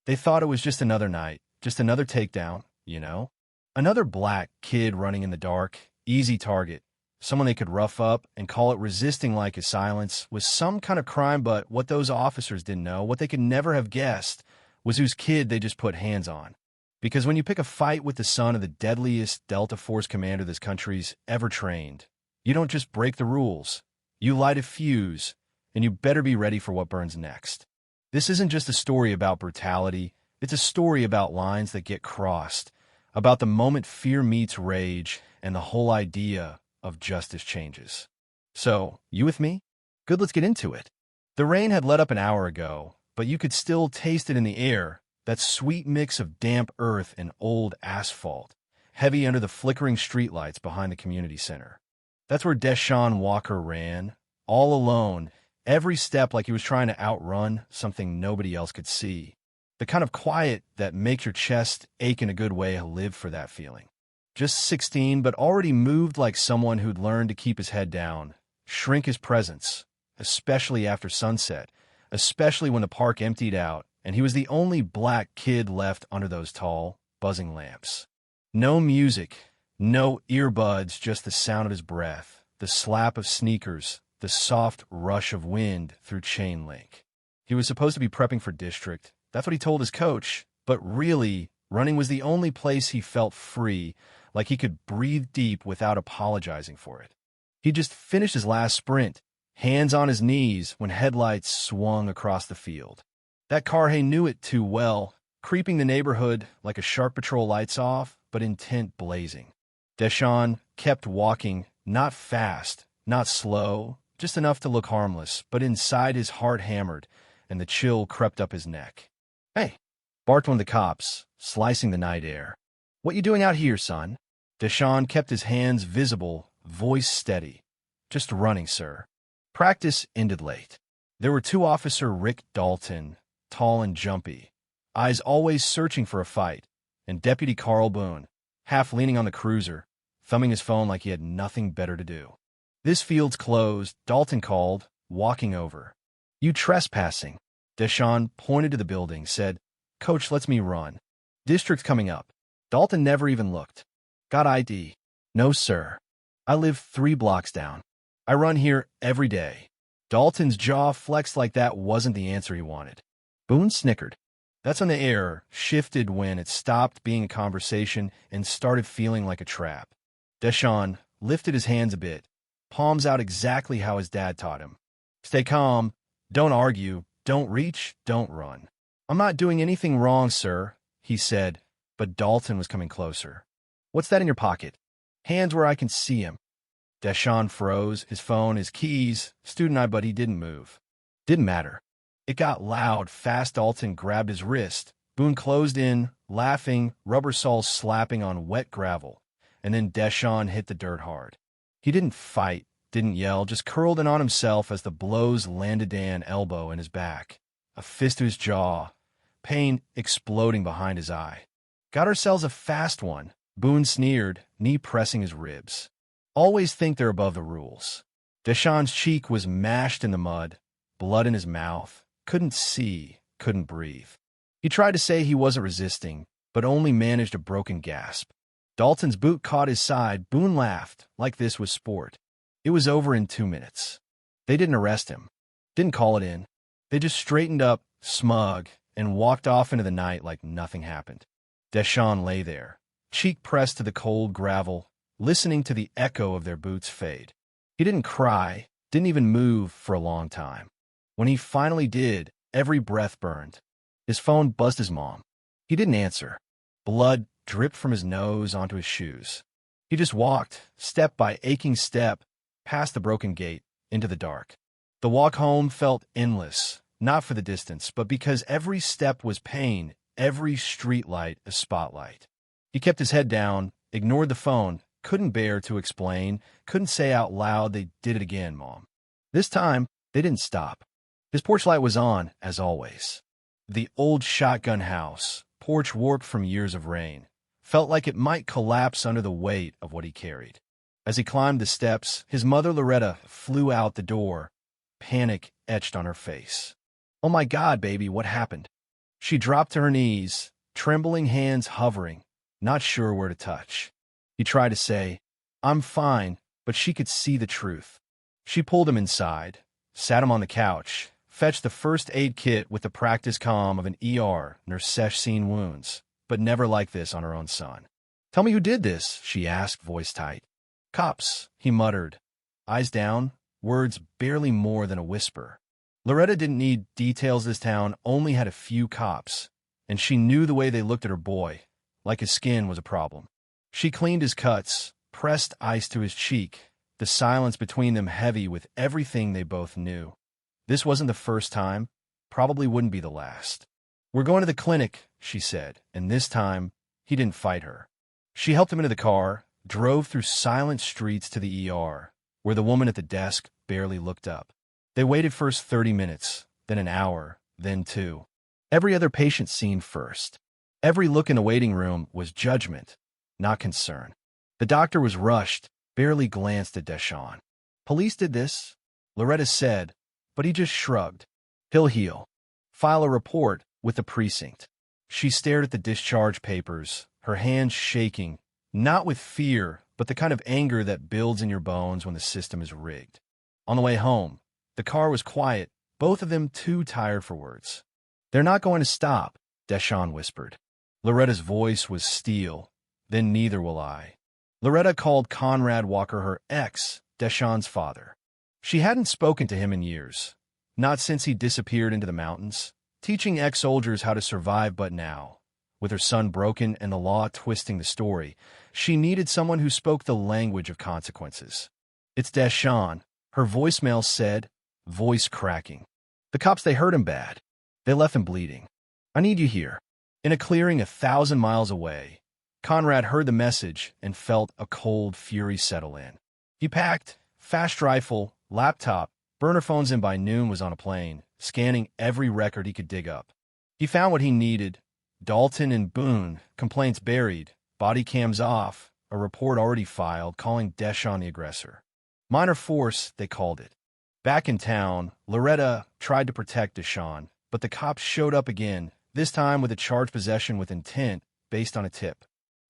They thought it was just another night, just another takedown, you know? Another black kid running in the dark, easy target. Someone they could rough up and call it resisting like his silence was some kind of crime, but what those officers didn't know, what they could never have guessed, was whose kid they just put hands on. Because when you pick a fight with the son of the deadliest Delta Force commander this country's ever trained, you don't just break the rules. You light a fuse, and you better be ready for what burns next. This isn't just a story about brutality. It's a story about lines that get crossed, about the moment fear meets rage, and the whole idea of justice changes. So, you with me? Good, let's get into it. The rain had let up an hour ago, but you could still taste it in the air, that sweet mix of damp earth and old asphalt, heavy under the flickering streetlights behind the community center. That's where Deshaun Walker ran, all alone, every step like he was trying to outrun something nobody else could see. The kind of quiet that makes your chest ache in a good way live for that feeling. Just 16, but already moved like someone who'd learned to keep his head down, shrink his presence, especially after sunset, especially when the park emptied out, and he was the only black kid left under those tall, buzzing lamps. No music, no earbuds, just the sound of his breath, the slap of sneakers, the soft rush of wind through chain link. He was supposed to be prepping for district. That's what he told his coach, but really, running was the only place he felt free, like he could breathe deep without apologizing for it. He just finished his last sprint, hands on his knees, when headlights swung across the field. That car, he knew it too well, creeping the neighborhood like a shark patrol lights off, but intent blazing. Deshaun kept walking, not fast, not slow, just enough to look harmless, but inside his heart hammered, and the chill crept up his neck. "Hey," barked one of the cops, slicing the night air. "What you doing out here, son?" Deshaun kept his hands visible, voice steady. "Just running, sir." Practice ended late. There were two Officer Rick Dalton, tall and jumpy, eyes always searching for a fight, and Deputy Carl Boone, half leaning on the cruiser, thumbing his phone like he had nothing better to do. "This field's closed," Dalton called, walking over. "You trespassing." Deshaun pointed to the building, said, "Coach lets me run. District's coming up." Dalton never even looked. "Got ID?" "No, sir. I live 3 blocks down. I run here every day." Dalton's jaw flexed like that wasn't the answer he wanted. Boone snickered. That's when the air shifted, when it stopped being a conversation and started feeling like a trap. Deshaun lifted his hands a bit, palms out exactly how his dad taught him. "Stay calm, don't argue, don't reach, don't run." "I'm not doing anything wrong, sir," he said, but Dalton was coming closer. "What's that in your pocket?" "Hands where I can see him." Deshaun froze, his phone, his keys, student ID, but he didn't move. Didn't matter. It got loud fast. Dalton grabbed his wrist. Boone closed in, laughing, rubber soles slapping on wet gravel, and then Deshaun hit the dirt hard. He didn't fight, didn't yell, just curled in on himself as the blows landed an elbow in his back, a fist to his jaw, pain exploding behind his eye. "Got ourselves a fast one," Boone sneered, knee pressing his ribs. "Always think they're above the rules." Deshaun's cheek was mashed in the mud, blood in his mouth, couldn't see, couldn't breathe. He tried to say he wasn't resisting, but only managed a broken gasp. Dalton's boot caught his side. Boone laughed, like this was sport. It was over in 2 minutes. They didn't arrest him, didn't call it in. They just straightened up, smug, and walked off into the night like nothing happened. Deshaun lay there, cheek pressed to the cold gravel, listening to the echo of their boots fade. He didn't cry, didn't even move for a long time. When he finally did, every breath burned. His phone buzzed his mom. He didn't answer. Blood dripped from his nose onto his shoes. He just walked, step by aching step, past the broken gate, into the dark. The walk home felt endless, not for the distance, but because every step was pain, every streetlight a spotlight. He kept his head down, ignored the phone, couldn't bear to explain, couldn't say out loud they did it again, Mom. This time, they didn't stop. His porch light was on, as always. The old shotgun house, porch warped from years of rain, felt like it might collapse under the weight of what he carried. As he climbed the steps, his mother Loretta flew out the door, panic etched on her face. "Oh my God, baby, what happened?" She dropped to her knees, trembling hands hovering, not sure where to touch. He tried to say, "I'm fine," but she could see the truth. She pulled him inside, sat him on the couch, fetched the first aid kit with the practice calm of an ER nurse seen wounds, but never like this on her own son. "Tell me who did this," she asked, voice tight. "Cops," he muttered, eyes down, words barely more than a whisper. Loretta didn't need details. This town only had a few cops, and she knew the way they looked at her boy, like his skin was a problem. She cleaned his cuts, pressed ice to his cheek, the silence between them heavy with everything they both knew. This wasn't the first time, probably wouldn't be the last. "We're going to the clinic," she said, and this time, he didn't fight her. She helped him into the car, drove through silent streets to the ER, where the woman at the desk barely looked up. They waited first 30 minutes, then an hour, then 2. Every other patient seen first. Every look in the waiting room was judgment, not concern. The doctor was rushed, barely glanced at Deshawn. "Police did this," Loretta said, but he just shrugged. "He'll heal. File a report with the precinct." She stared at the discharge papers, her hands shaking, not with fear, but the kind of anger that builds in your bones when the system is rigged. On the way home, the car was quiet, both of them too tired for words. "They're not going to stop," Deshawn whispered. Loretta's voice was steel. "Then neither will I." Loretta called Conrad Walker her ex, Deshawn's father. She hadn't spoken to him in years, not since he disappeared into the mountains, teaching ex-soldiers how to survive. But now, with her son broken and the law twisting the story, she needed someone who spoke the language of consequences. "It's Deshawn," her voicemail said, voice cracking. "The cops, they hurt him bad. They left him bleeding. I need you here." In a clearing 1,000 miles away, Conrad heard the message and felt a cold fury settle in. He packed, fast rifle, laptop, burner phones, and by noon was on a plane, scanning every record he could dig up. He found what he needed: Dalton and Boone, complaints buried, body cams off, a report already filed calling Deshawn the aggressor. Minor force, they called it. Back in town, Loretta tried to protect Deshawn, but the cops showed up again, this time with a charged possession with intent based on a tip.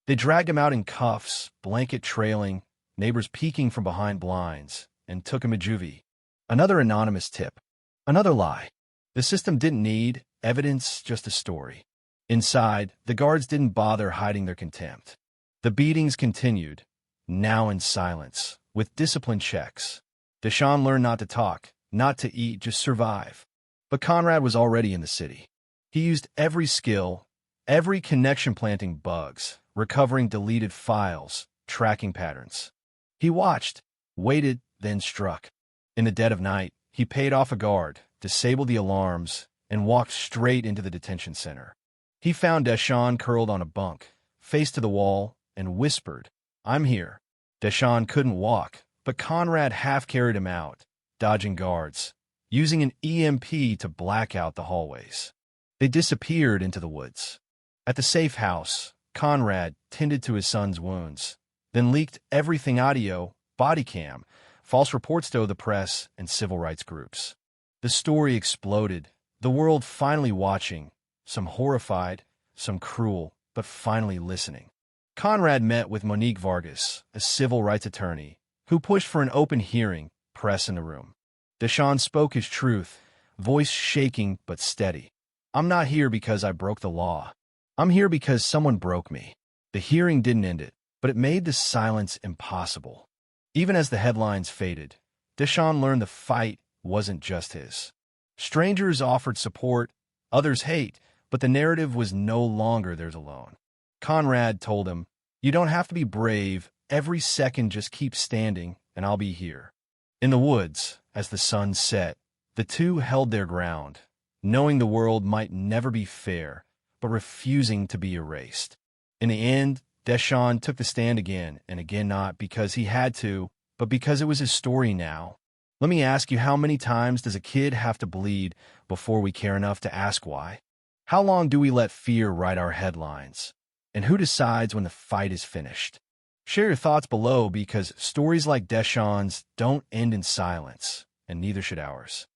They dragged him out in cuffs, blanket trailing, neighbors peeking from behind blinds, and took him to juvie. Another anonymous tip. Another lie. The system didn't need evidence, just a story. Inside, the guards didn't bother hiding their contempt. The beatings continued, now in silence, with discipline checks. Deshawn learned not to talk, not to eat, just survive. But Conrad was already in the city. He used every skill, every connection, planting bugs, recovering deleted files, tracking patterns. He watched, waited, then struck. In the dead of night, he paid off a guard, disabled the alarms, and walked straight into the detention center. He found Deshawn curled on a bunk, face to the wall, and whispered, "I'm here." Deshawn couldn't walk, but Conrad half carried him out, dodging guards, using an EMP to black out the hallways. They disappeared into the woods. At the safe house, Conrad tended to his son's wounds, then leaked everything: audio, body cam, false reports to the press and civil rights groups. The story exploded, the world finally watching, some horrified, some cruel, but finally listening. Conrad met with Monique Vargas, a civil rights attorney, who pushed for an open hearing, press in the room. Deshawn spoke his truth, voice shaking but steady. "I'm not here because I broke the law. I'm here because someone broke me." The hearing didn't end it, but it made the silence impossible. Even as the headlines faded, Deshawn learned the fight wasn't just his. Strangers offered support, others hate, but the narrative was no longer theirs alone. Conrad told him, "You don't have to be brave. Every second, just keep standing, and I'll be here." In the woods, as the sun set, the two held their ground, knowing the world might never be fair, but refusing to be erased. In the end, Deshawn took the stand again and again, not because he had to, but because it was his story now. Let me ask you, how many times does a kid have to bleed before we care enough to ask why? How long do we let fear write our headlines? And who decides when the fight is finished? Share your thoughts below, because stories like Deshawn's don't end in silence, and neither should ours.